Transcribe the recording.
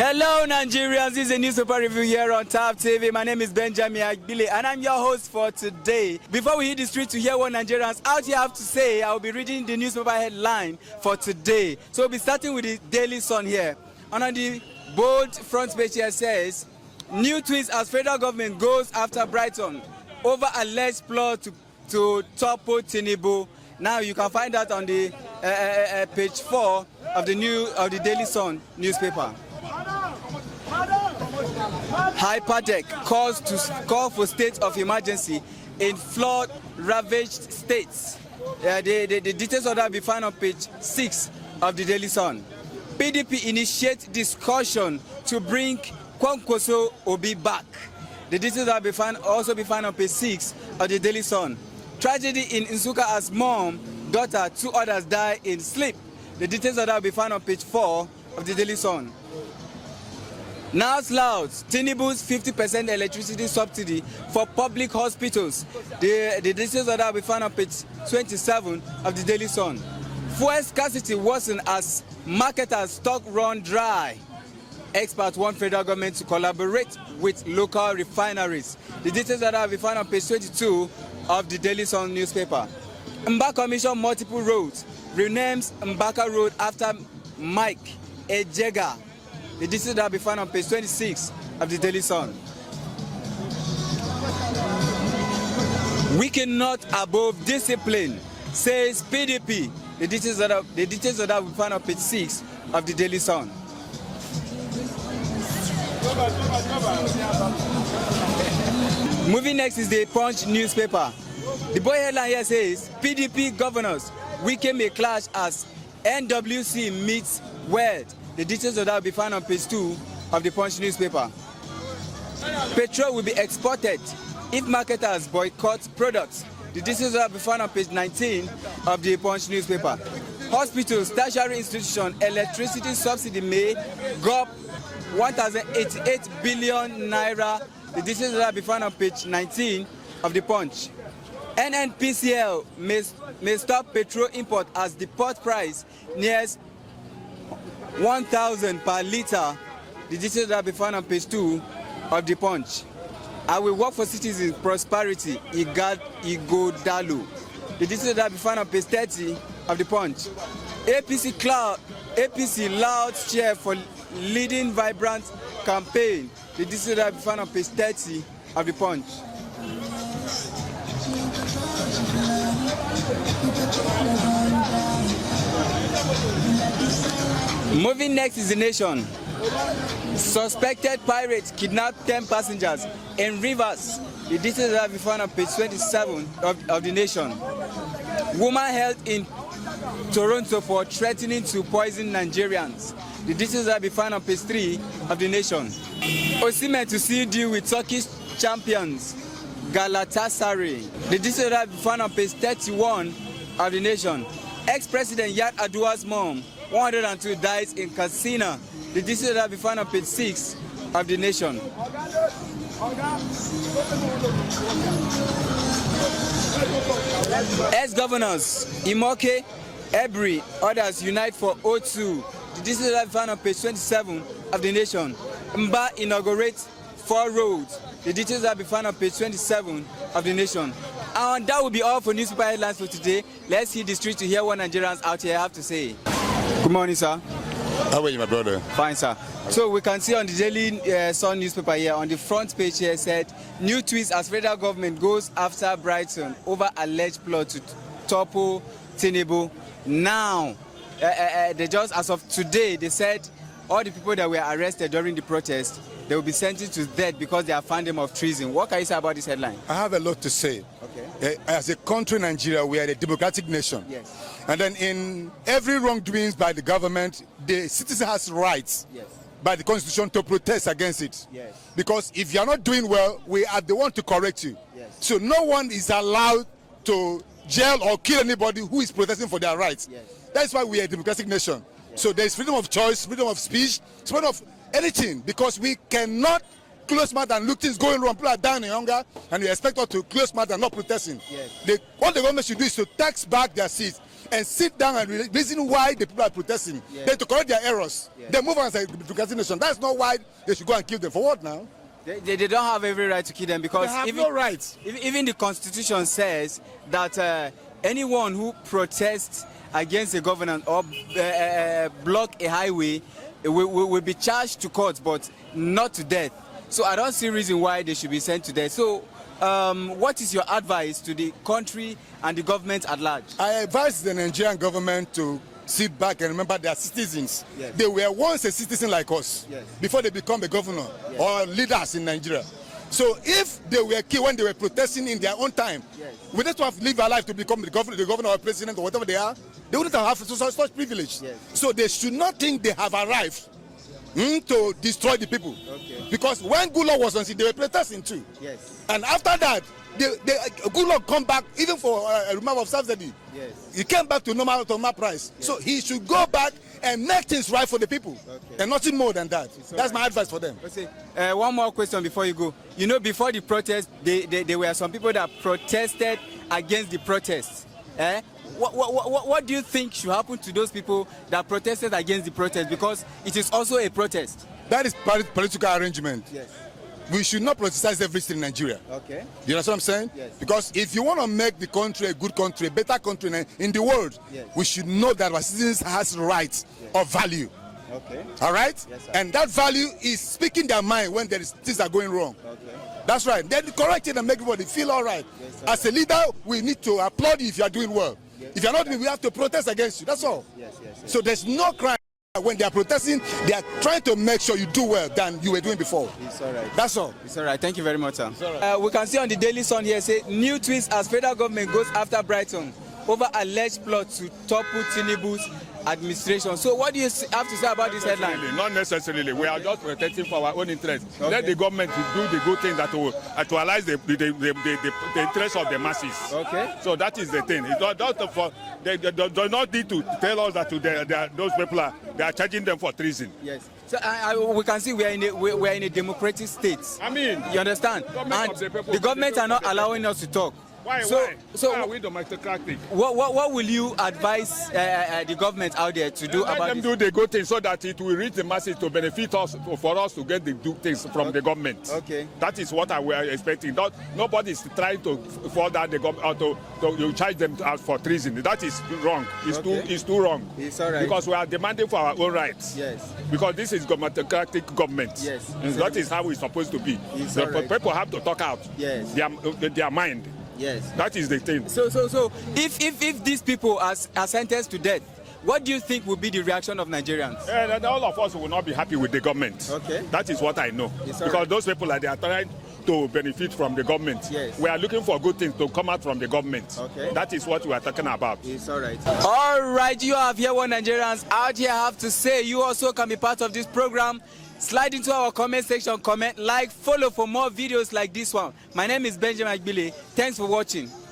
Hello Nigerians, this is a newspaper review here on Top TV. My name is Benjamin Agbile and I'm your host for today. Before we hit the street to hear what Nigerians out here have to say, I'll be reading the newspaper headline for today. So we'll be starting with the Daily Sun here. And on the bold front page here says, new twist as federal government goes after Brighton over alleged plot to topple Tinubu. Now you can find that on the page 4 of the Daily Sun newspaper. Hypertech call for state of emergency in flood-ravaged states. The details of that will be found on page 6 of the Daily Sun. PDP initiates discussion to bring Kwankwaso Obi back. The details will also be found on page 6 of the Daily Sun. Tragedy in Nsukka as mom, daughter, 2 others die in sleep. The details of that will be found on page 4 of the Daily Sun. Now loud, Tinubu's 50% electricity subsidy for public hospitals. The details of that will be found on page 27 of the Daily Sun. Fuel scarcity worsened as marketers' stock run dry. Experts want federal government to collaborate with local refineries. The details of that will be found on page 22 of the Daily Sun newspaper. Mba Commission multiple roads renames Mbaka Road after Mike Ejega. The details that will be found on page 26 of the Daily Sun. We cannot above discipline, says PDP. The details of that will be found on page 6 of the Daily Sun. Moving next is the Punch newspaper. The boy headline here says, PDP governors, Wike may clash as NWC meets World. The details of that will be found on page 2 of the Punch newspaper. Petrol will be exported if marketers boycott products. The details of that will be found on page 19 of the Punch newspaper. Hospitals, tertiary institutions, electricity subsidy may go up 1,088 billion naira. The details of that will be found on page 19 of the Punch. NNPCL may stop petrol import as the port price nears 1,000 per litre. The details that will be found on page 2 of the Punch. I will work for citizens' prosperity, Igodalu. The details that will be found on page 30 of the Punch. APC loud cheer for leading vibrant campaign. The details that will be found on page 30 of the Punch. Moving next is The Nation. Suspected pirates kidnapped 10 passengers in Rivers. The details have been found on page 27 of The Nation. Woman held in Toronto for threatening to poison Nigerians. The details have been found on page 3 of The Nation. Osimhen to seal deal with Turkish champions Galatasaray. The details have been found on page 31 of The Nation. Ex-President Yar'Adua's mom, 102, dies in Katsina. The details have been found on page 6 of The Nation. Ex-governors Imoke, Ebri, others unite for O2. The details have been found on page 27 of The Nation. Mba inaugurates 4 roads. The details have been found on page 27 of The Nation. And that will be all for newspaper headlines for today. Let's hit the street to hear what Nigerians out here have to say. Good morning, sir. How are you, my brother? Fine, sir. So we can see on the Daily Sun newspaper here, on the front page here, said, new twist as federal government goes after Brighton over alleged plot to topple Tinubu. Now, they just, as of today, they said all the people that were arrested during the protest, they will be sentenced to death because they have found them of treason. What can you say about this headline? I have a lot to say. Okay. As a country, Nigeria, we are a democratic nation. Yes. And then in every wrongdoings by the government, the citizen has rights. Yes. By the constitution to protest against it. Yes. Because if you are not doing well, we are the one to correct you. Yes. So no one is allowed to jail or kill anybody who is protesting for their rights. Yes. That's why we are a democratic nation. Yes. So there is freedom of choice, freedom of speech, freedom of anything, because we cannot close mouth and look things going wrong. People are dying in hunger, and we expect us to close mouth and not protesting. Yes. What the government should do is to tax back their seats. and sit down and reason why the people are protesting. Then to correct their errors. They move on and say procrastination. That's not why they should go and kill them. For what now? They don't have every right to kill them because they have no rights. Even the Constitution says that anyone who protests against a government or block a highway will be charged to court, but not to death. So I don't see reason why they should be sent to death. So what is your advice to the country and the government at large? I advise the Nigerian government to sit back and remember they are citizens. They were once a citizen like us before they become a governor or leaders in Nigeria. So if they were killed when they were protesting in their own time, we just have to live our life to become the governor or president or whatever they are, they wouldn't have such privilege. So they should not think they have arrived to destroy the people. Because when Goodluck was on seat, they were protesting too. And after that, Goodluck come back even for a removal of subsidy. He came back to normal price. So he should go back and make things right for the people, and nothing more than that. That's my advice for them. One more question before you go. You know, before the protest, there were some people that protested against the protests. What do you think should happen to those people that protested against the protest? Because it is also a protest. That is political arrangement. We should not politicize everything in Nigeria. You understand what I'm saying? Because if you want to make the country a good country, a better country in the world, we should know that our citizens has rights of value. All right? And that value is speaking their mind when things are going wrong. That's right. Then correct it and make everybody feel all right. As a leader, we need to applaud you if you are doing well. If you are not doing, we have to protest against you. That's all. So there's no crime. When they are protesting, they are trying to make sure you do well than you were doing before. It's all right. That's all. It's all right. Thank you very much, sir. We can see on the Daily Sun here, say, new twist as federal government goes after Brighton over alleged plot to topple Tinubu's administration. So what do you have to say about this headline? Not necessarily. We are just protecting for our own interest. Let the government do the good thing that will actualize the interest of the masses. So that is the thing. They do not need to tell us that those people they are charging them for treason. So we can see we are in a democratic state. I mean, you understand? And the government are not allowing us to talk. Why are we democratic? What will you advise the government out there to do about Let them do the good thing so that it will reach the masses to benefit us, for us to get the good things from the government. That is what we are expecting. Nobody is trying to fall down the government or to charge them for treason. That is wrong. It's too wrong. It's all right. Because we are demanding for our own rights. Because this is democratic government. And that is how it's supposed to be. The people have to talk out their mind. That is the thing. So if these people are sentenced to death, what do you think will be the reaction of Nigerians? All of us will not be happy with the government. That is what I know. Because those people they are trying to benefit from the government. We are looking for good things to come out from the government. That is what we are talking about. It's all right. All right, you have here what Nigerians out here have to say. You also can be part of this program. Slide into our comment section, comment, like, follow for more videos like this one. My name is Benjamin Agbile. Thanks for watching.